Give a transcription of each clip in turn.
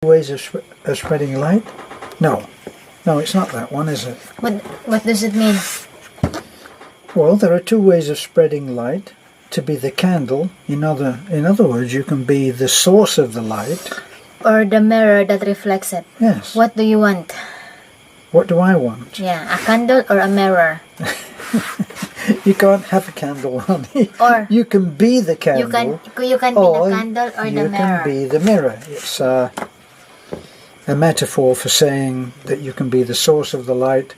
ways of spreading light? No, it's not that one, is it? What does it mean? Well, there are two ways of spreading light. To be the candle, in other words, you can be the source of the light. Or the mirror that reflects it. Yes. What do you want? What do I want? Yeah, a candle or a mirror? You can't have a candle, honey. Or you can be the candle. You can be the candle or the mirror. You can be the mirror. It's a metaphor for saying that you can be the source of the light,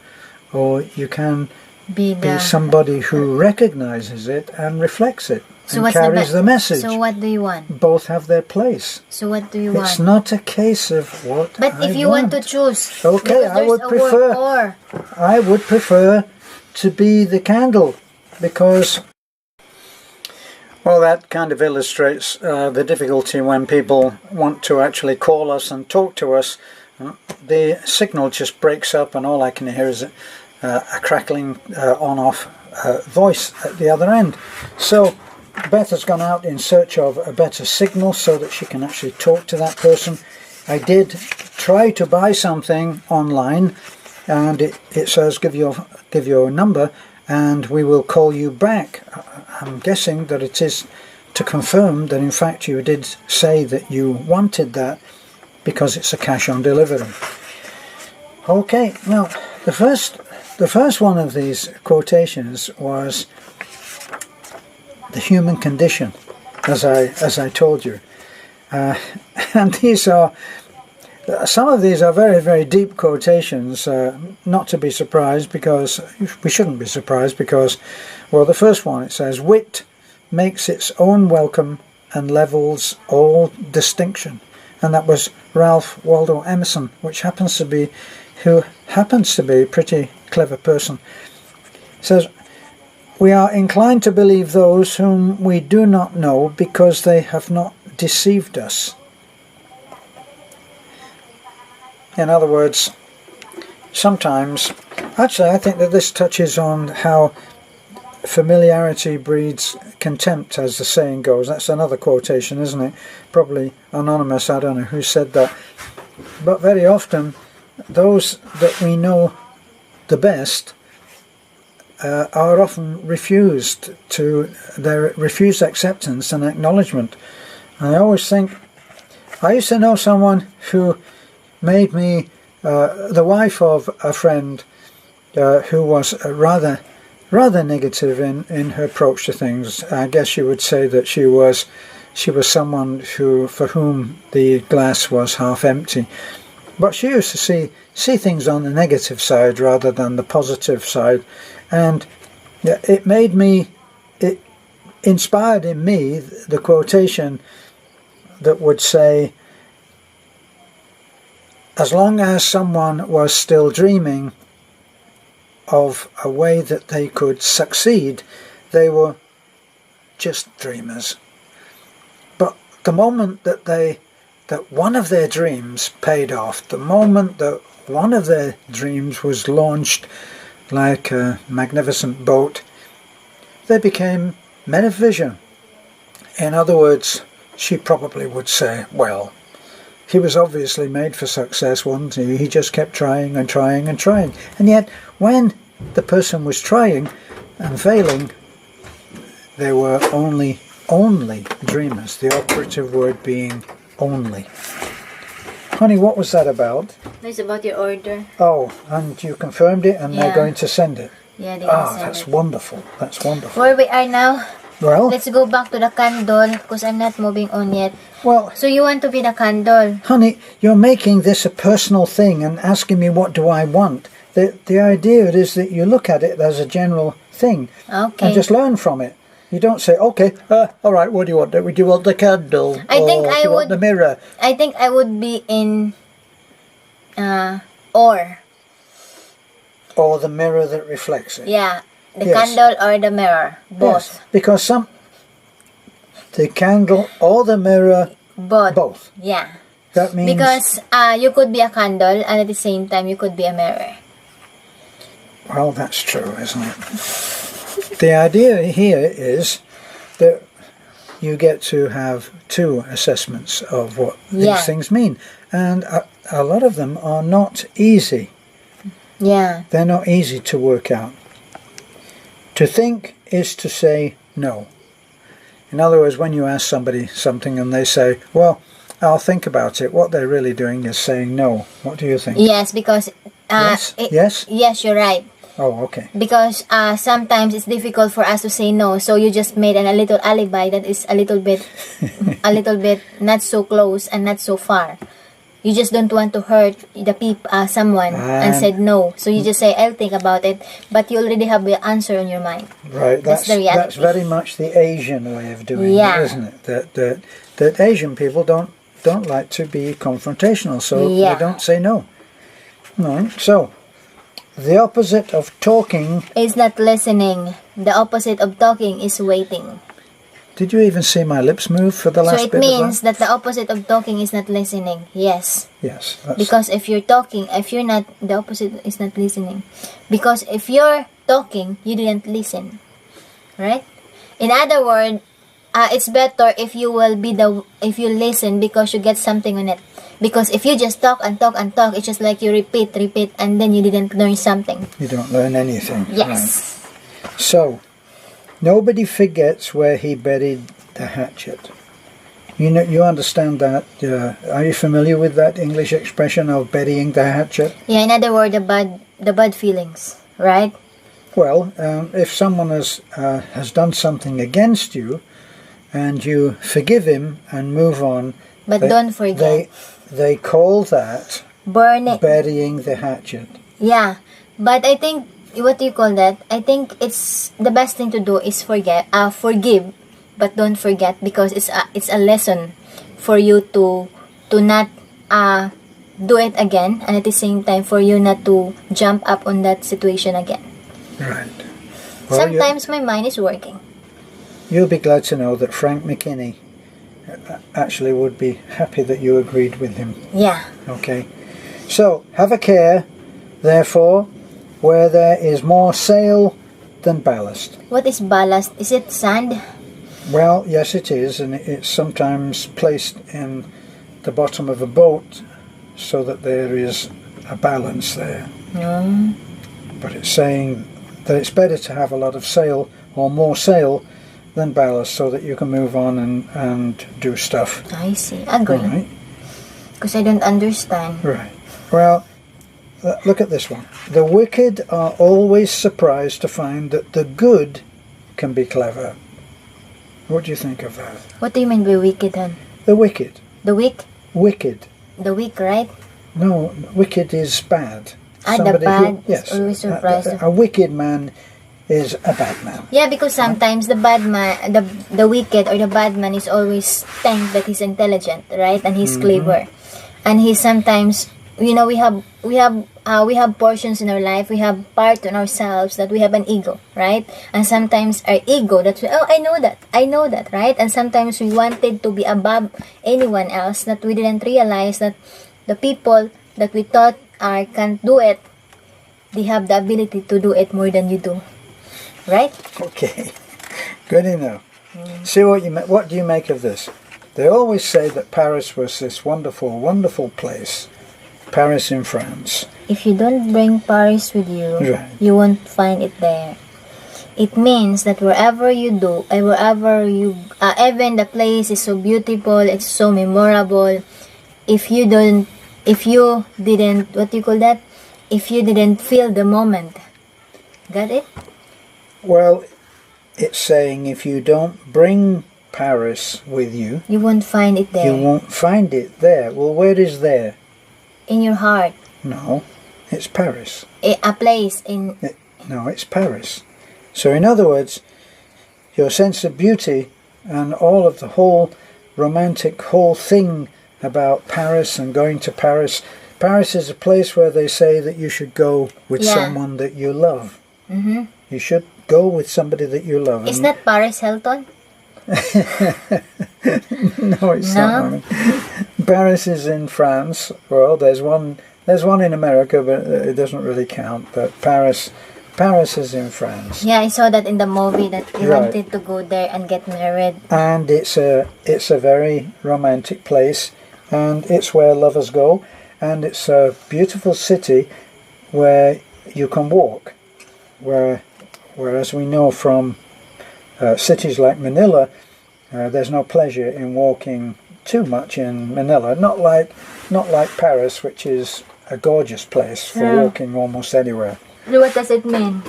or you can be somebody who recognizes it and reflects it and carries the message. So what do you want? Both have their place. So what do you want? It's not a case of what But if you want to choose, okay, I would prefer to be the candle, because, well, that kind of illustrates the difficulty when people want to actually call us and talk to us. The signal just breaks up and all I can hear is a crackling on-off voice at the other end. So Beth has gone out in search of a better signal so that she can actually talk to that person. I did try to buy something online, and it says give your number and we will call you back. I'm guessing that it is to confirm that in fact you did say that you wanted that, because it's a cash on delivery. Okay, now the first one of these quotations was the human condition, as I told you, and some of these are very, very deep quotations. Not to be surprised, because we shouldn't be surprised, because, well, the first one, it says, "Wit makes its own welcome and levels all distinction," and that was Ralph Waldo Emerson, who happens to be a pretty clever person. It says, "We are inclined to believe those whom we do not know because they have not deceived us." In other words, sometimes, actually I think that this touches on how familiarity breeds contempt, as the saying goes. That's another quotation, isn't it? Probably anonymous, I don't know who said that. But very often, those that we know the best are often refused acceptance and acknowledgement. And I always think, I used to know someone who made me the wife of a friend who was rather negative in her approach to things. I guess you would say that she was someone for whom the glass was half empty. But she used to see things on the negative side rather than the positive side, and it inspired in me the quotation that would say, as long as someone was still dreaming of a way that they could succeed, they were just dreamers. But the moment that one of their dreams paid off, the moment that one of their dreams was launched like a magnificent boat, they became men of vision. In other words, she probably would say, well, he was obviously made for success, wasn't he? He just kept trying and trying and trying. And yet, when the person was trying and failing, they were only dreamers. The operative word being only. Honey, what was that about? It's about your order. Oh, and you confirmed it, and they're going to send it. Yeah, they're going to send it. That's wonderful. That's wonderful. Where we are now? Well, let's go back to the candle, because I'm not moving on yet. Well, so you want to be the candle? Honey, you're making this a personal thing and asking me what do I want. The idea is that you look at it as a general thing, okay, and just learn from it. You don't say, okay, all right, what do you want? Do you want the candle? I think I would. Want the mirror? I think I would be in or the mirror that reflects it. Yeah, the candle or the mirror, both. Yes, because the candle or the mirror, both. Yeah. That means because you could be a candle and at the same time you could be a mirror. Well, that's true, isn't it? The idea here is that you get to have two assessments of what Yeah. these things mean. And a lot of them are not easy. Yeah. They're not easy to work out. To think is to say no. In other words, when you ask somebody something and they say, well, I'll think about it, what they're really doing is saying no. What do you think? Yes, because Yes? Yes? yes, you're right. Oh, okay. Because sometimes it's difficult for us to say no, so you just made a little alibi that is a little bit not so close and not so far. You just don't want to hurt someone and said no, so you just say I'll think about it, but you already have the answer in your mind. Right, That's the reality. that's very much the Asian way of doing Yeah. it, isn't it? That Asian people don't like to be confrontational, so Yeah. they don't say no. Right. So the opposite of talking. It's not listening. The opposite of talking is waiting. Did you even see my lips move for the So last it bit means of that? that the opposite of talking is not listening. Yes. Yes. That's, Because if you're talking, if you're not, the opposite is not listening. Because if you're talking, you didn't listen. Right? In other words, it's better if you if you listen because you get something on it. Because if you just talk and talk and talk, it's just like you repeat, and then you didn't learn something. you don't learn anything. Yes. Right. So, nobody forgets where he buried the hatchet. You understand that? Are you familiar with that English expression of burying the hatchet? Yeah, in other words, the bad feelings, right? Well, if someone has done something against you, and you forgive him and move on, But don't forget. They call that Burn it. burying the hatchet. Yeah, but I think, what do you call that? I think it's the best thing to do is forgive, but don't forget, because it's a lesson for you to not do it again, and at the same time for you not to jump up on that situation again. Right. Well, Sometimes my mind is working. you'll be glad to know that Frank McKinney actually would be happy that you agreed with him. Yeah. Okay. So, have a care, therefore, where there is more sail than ballast. What is ballast? Is it sand? Well, yes it is, and it's sometimes placed in the bottom of a boat so that there is a balance there. No. But it's saying that it's better to have a lot of sail or more sail than ballast so that you can move on and do stuff. I see. Agree. Right. Because I don't understand. Right. Well, look at this one. The wicked are always surprised to find that the good can be clever. What do you think of that? What do you mean by wicked, hon? The wicked. The weak? Wicked. The weak, right? No, wicked is bad. The Somebody bad is yes, always surprised. a wicked man is a bad man. Yeah, because sometimes the bad man, the wicked or the bad man is always think that he's intelligent, right? And he's clever, and he sometimes, we have portions in our life. We have part in ourselves that we have an ego, right? And sometimes our ego that I know that, right? And sometimes we wanted to be above anyone else, that we didn't realize that the people that we thought can't do it, they have the ability to do it more than you do. Right? Okay, good enough. See what do you make of this? They always say that Paris was this wonderful, wonderful place. Paris in France. If you don't bring Paris with you, Right. you won't find it there. It means that wherever you do, even the place is so beautiful, it's so memorable. If you didn't, what do you call that? If you didn't feel the moment, got it? Well, it's saying if you don't bring Paris with you, You won't find it there. you won't find it there. Well, where is there? In your heart, No, it's Paris. a place in. No, it's Paris. So in other words, your sense of beauty and all of the whole romantic whole thing about Paris and going to Paris. Paris is a place where they say that you should go with Yeah. someone that you love. Mm-hmm. You should go with somebody that you love. Is that Paris Hilton? No, it's No? not. Mommy. Paris is in France. Well, there's one in America, but it doesn't really count. But Paris Paris is in France. Yeah, I saw that in the movie that he Right. wanted to go there and get married. And it's a very romantic place, and it's where lovers go, and it's a beautiful city where you can walk. Whereas we know from cities like Manila, there's no pleasure in walking too much in Manila. Not like Paris, which is a gorgeous place for Yeah. walking almost anywhere. So what does it mean?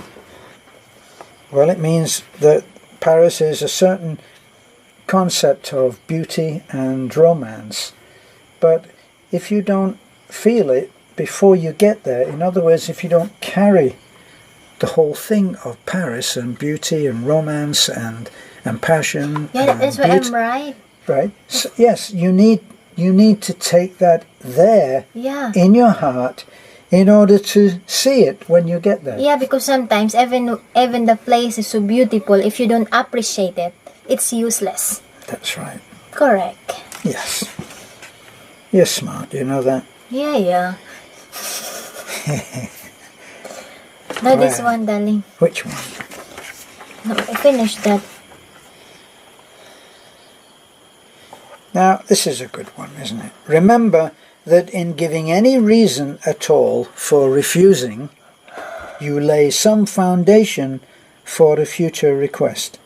Well, it means that Paris is a certain concept of beauty and romance. But if you don't feel it before you get there, in other words, if you don't carry the whole thing of Paris and beauty and romance and passion, Yeah, and that's why beauty, I'm right. right? So, yes, you need to take that there Yeah. in your heart in order to see it when you get there. Yeah, because sometimes even the place is so beautiful, if you don't appreciate it, it's useless. That's right. Correct. Yes. You're smart, you know that. Yeah, yeah. Now this Right. one, darling. Which one? No, I finished that. Now, this is a good one, isn't it? Remember that in giving any reason at all for refusing, you lay some foundation for a future request.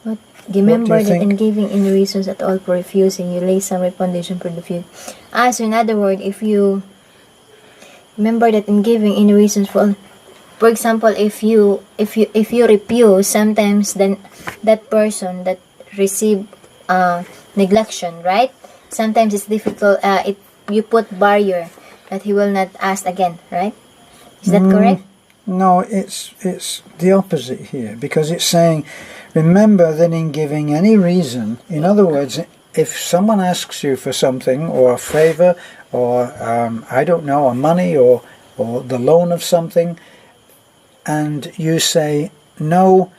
But remember you that in think? giving any reasons at all for refusing, you lay some foundation for the future. So in other words, if you remember that in giving any reasons for example, if you refuse, sometimes then that person that received neglection, right? Sometimes it's difficult. You put barrier that he will not ask again, right? Is that correct? No, it's the opposite here, because it's saying, remember that in giving any reason, in other words, if someone asks you for something or a favor or I don't know, a money or the loan of something, and you say no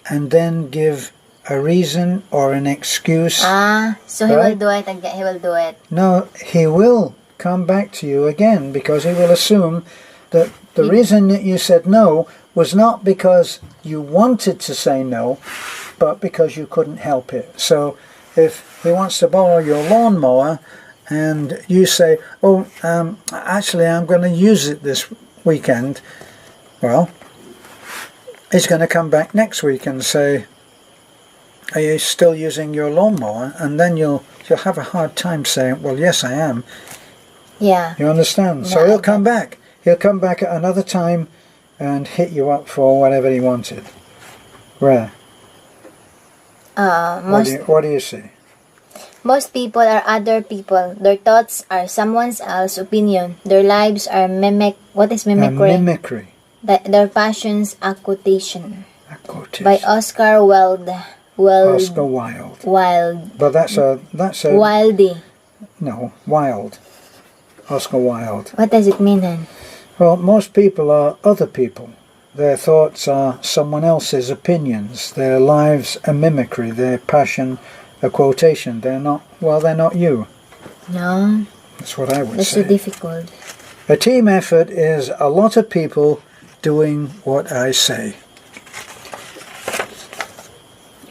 and then give a reason or an excuse, So he will Right. do it again. He will do it. no, he will come back to you again, because he will assume that the reason that you said no was not because you wanted to say no, but because you couldn't help it. So if he wants to borrow your lawnmower and you say, oh, actually I'm going to use it this weekend, well, he's going to come back next week and say, are you still using your lawnmower? And then you'll have a hard time saying, well, yes, I am. Yeah. You understand? So Yeah, he'll I come back. He'll come back at another time and hit you up for whatever he wanted. Where? What do you see? Most people are other people. Their thoughts are someone else's opinion. Their lives are What is mimicry? Mimicry. Their passions, a quotation. A quotation. By Oscar Oscar Wilde. Wilde. But that's a Wildy. no, Wilde. Oscar Wilde. What does it mean then? Well, most people are other people. Their thoughts are someone else's opinions. Their lives a mimicry. Their passion a quotation. They're not you. No, That's what I would that's say. so difficult. A team effort is a lot of people doing what I say.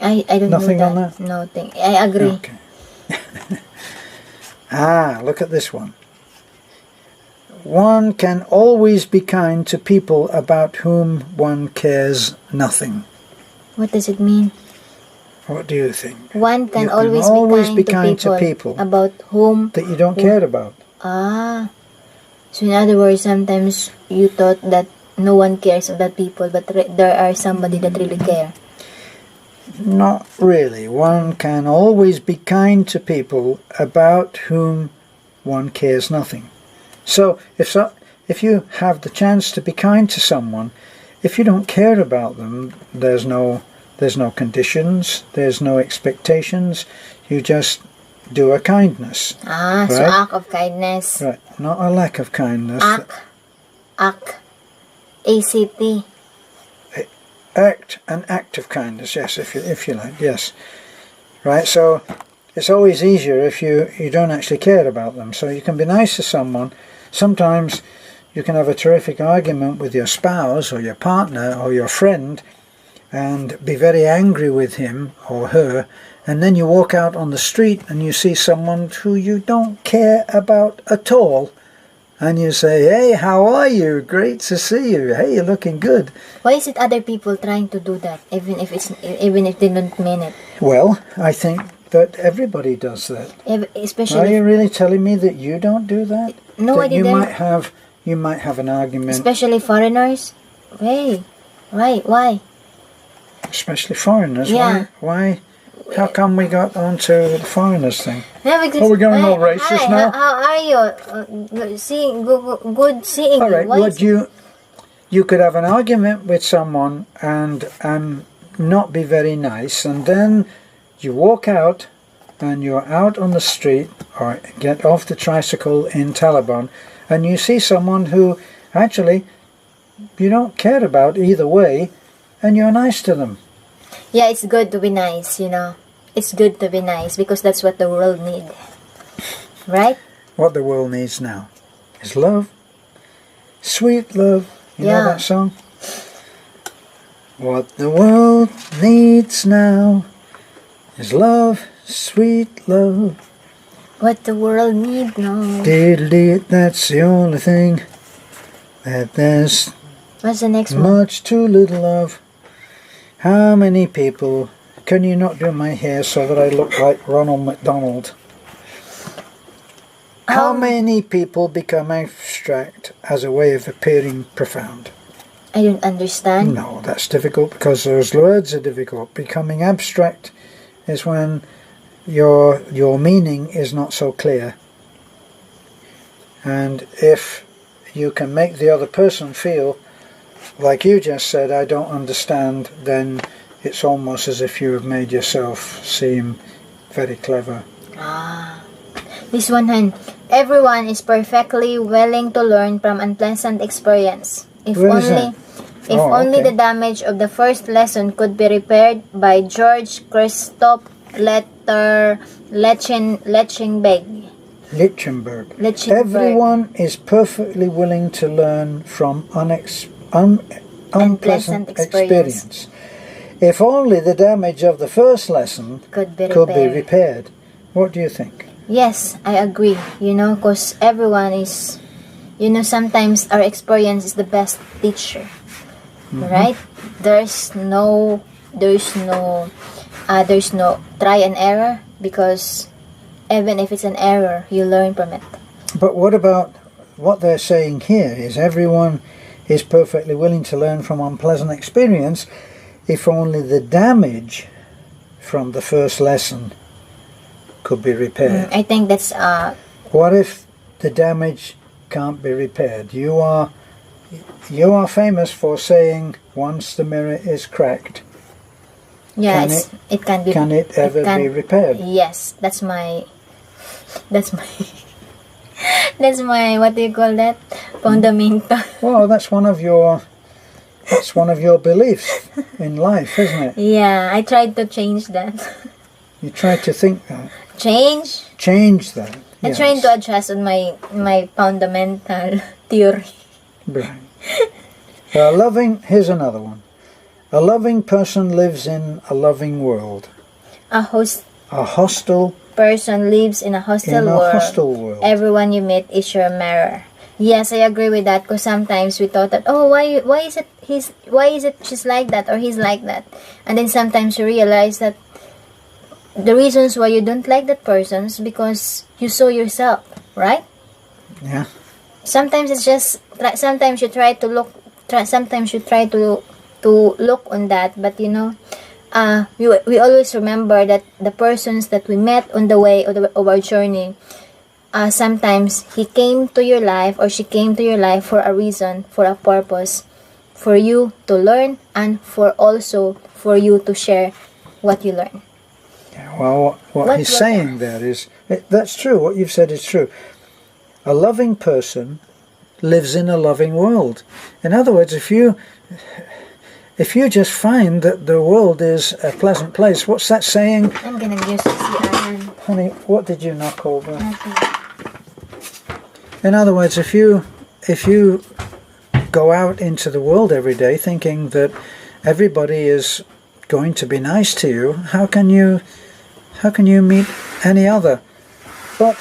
I don't Nothing know on that. that? No thing. I agree. Okay. Look at this one. One can always be kind to people about whom one cares nothing. What does it mean? What do you think? One can You always be kind to people about whom. That you don't care about. So in other words, sometimes you thought that no one cares about people, but there are somebody that really care. Not really. One can always be kind to people about whom one cares nothing. So if you have the chance to be kind to someone, if you don't care about them, there's no conditions, there's no expectations. You just do a kindness. So Right. act of kindness. Right. Not a lack of kindness. Act. ACT. An act of kindness, yes, if you like, yes. Right, so it's always easier if you don't actually care about them. So you can be nice to someone. Sometimes you can have a terrific argument with your spouse or your partner or your friend and be very angry with him or her, and then you walk out on the street and you see someone who you don't care about at all, and you say, "Hey, how are you? Great to see you. Hey, you're looking good." Why is it other people trying to do that, even if they don't mean it? Well, I think that everybody does that. Are Especially you really telling me that you don't do that? no, That I didn't. You might have an argument, Especially foreigners. Hey, why? especially foreigners. Yeah. Why? How come we got onto the foreigners thing? Yeah, because, Are we going all racist hi, now? How are you? Good seeing All you. right. Why Would is- you could have an argument with someone and not be very nice, and then you walk out and you're out on the street or get off the tricycle in Taliban, and you see someone who actually you don't care about either way, and you're nice to them. Yeah, it's good to be nice, you know. It's good to be nice because that's what the world needs. Right? What the world needs now is love, sweet love. You know Yeah. that song? What the world needs now is love, sweet love. What the world needs now. Diddly, that's the only thing that there's What's the next one? much too little of. How many people can you not do my hair so that I look like Ronald McDonald? How many people become abstract as a way of appearing profound? I don't understand. No, that's difficult because those words are difficult. Becoming abstract is when your meaning is not so clear. And if you can make the other person feel, like you just said, I don't understand, then it's almost as if you have made yourself seem very clever. This one, Han. Everyone is perfectly willing to learn from unpleasant experience. If Where is only, that? if Oh, only okay. the damage of the first lesson could be repaired by George Christoph Lechenberg. Lichtenberg. Lichtenberg. Everyone is perfectly willing to learn from unpleasant experience. If only the damage of the first lesson Could be could be repaired. repaired. What do you think? Yes, I agree. You know, because everyone is, you know, sometimes our experience is the best teacher, right? There's no try and error, because even if it's an error, you learn from it. But what about what they're saying here is everyone is perfectly willing to learn from unpleasant experience if only the damage from the first lesson could be repaired. I think that's What if the damage can't be repaired? You are famous for saying once the mirror is cracked, yeah, Can it can be. can it ever be repaired? Yes, that's my that's my what do you call that? Fundamental. Well, that's one of your beliefs in life, isn't it? Yeah, I tried to change that. You try to think that. Change that. I'm yes. trying to adjust on my fundamental theory. Right. Here's another one. A loving person lives in a loving world. A hostile person lives in a hostile world. Everyone you meet is your mirror. Yes, I agree with that, because sometimes we thought that, oh, why is it she's like that or he's like that, and then sometimes you realize that the reasons why you don't like that person is because you saw yourself, right? Yeah. Sometimes it's just sometimes you try to look on that, but you know, we always remember that the persons that we met on the way of our journey, sometimes he came to your life or she came to your life for a reason, for a purpose, for you to learn and for you to share what you learn. Yeah, well, what he's saying there is, that's true, what you've said is true. A loving person lives in a loving world. In other words, if you just find that the world is a pleasant place, what's that saying? I'm gonna use the CRN. Honey, what did you knock over? Okay. In other words, if you if you go out into the world every day thinking that everybody is going to be nice to you, how can you meet any other? But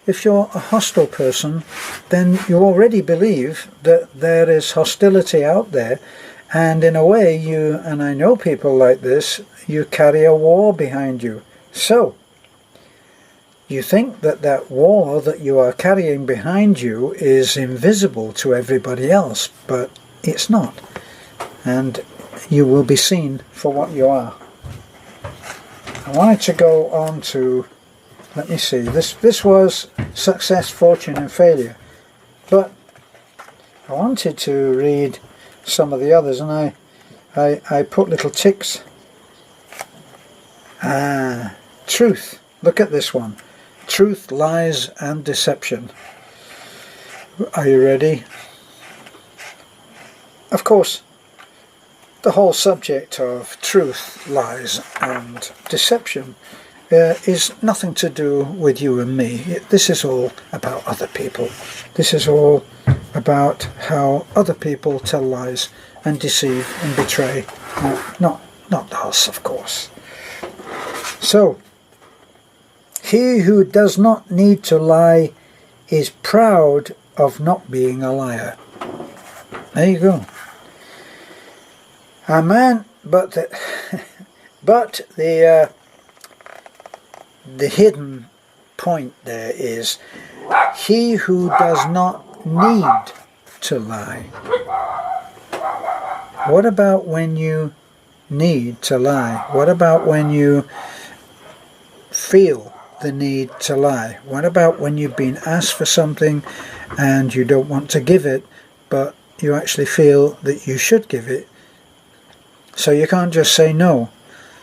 if you're a hostile person, then you already believe that there is hostility out there, and in a way you, and I know people like this, you carry a war behind you. So you think that that war that you are carrying behind you is invisible to everybody else, but it's not. And you will be seen for what you are. I wanted to go on to, let me see, this was success, fortune and failure. But I wanted to read some of the others, and I put little ticks. Truth. Look at this one. Truth, lies and deception. Are you ready? Of course, the whole subject of truth, lies and deception is nothing to do with you and me. This is all about other people. This is all about how other people tell lies and deceive and betray. Not us, of course. So, he who does not need to lie is proud of not being a liar. There you go. A man, but the hidden point there is he who does not need to lie. What about when you need to lie? What about when you feel the need to lie? What about when you've been asked for something and you don't want to give it, but you actually feel that you should give it? So you can't just say no.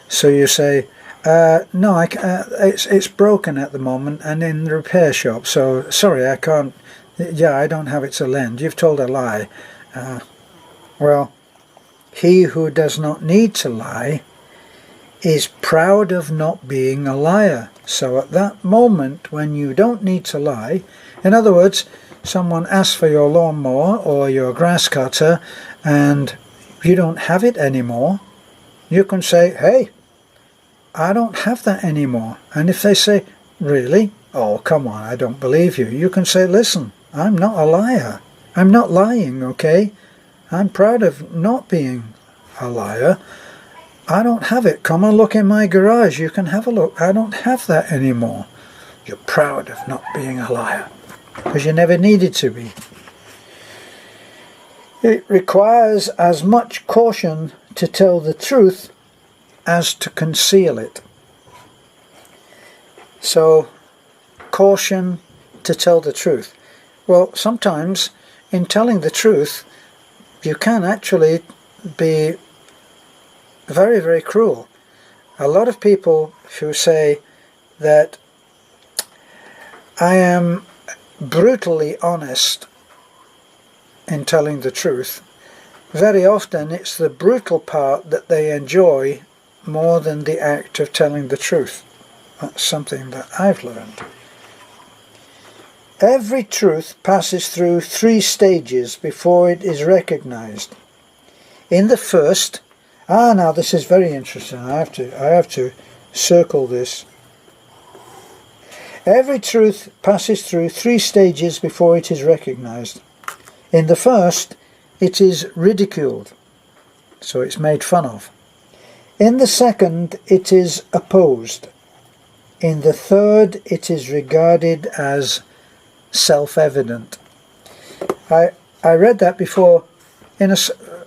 So you say, no, it's broken at the moment and in the repair shop, so sorry, I can't, I don't have it to lend. You've told a lie. Well, he who does not need to lie is proud of not being a liar. So at that moment when you don't need to lie, in other words, someone asks for your lawnmower or your grass cutter and you don't have it anymore, you can say, hey, I don't have that anymore. And if they say, really? Oh, come on, I don't believe you. You can say, listen, I'm not a liar. I'm not lying, okay? I'm proud of not being a liar. I don't have it. Come and look in my garage. You can have a look. I don't have that anymore. You're proud of not being a liar because you never needed to be. It requires as much caution to tell the truth as to conceal it. So, caution to tell the truth. Well, sometimes in telling the truth, you can actually be very, very cruel. A lot of people who say that I am brutally honest in telling the truth, very often it's the brutal part that they enjoy more than the act of telling the truth. That's something that I've learned. Every truth passes through 3 stages before it is recognized. In the first, now this is very interesting. I have to circle this. Every truth passes through 3 stages before it is recognized. In the first, it is ridiculed, so it's made fun of. In the second, it is opposed. In the third, it is regarded as self-evident. I read that before,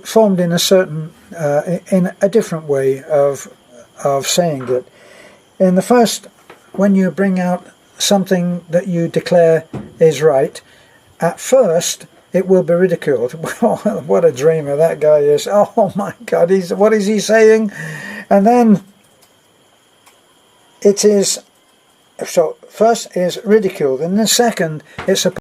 formed in a certain, in a different way of saying it. In the first, when you bring out something that you declare is right, at first it will be ridiculed. What a dreamer that guy is. Oh my God, what is he saying? And then it is, so first is ridiculed, and then second it's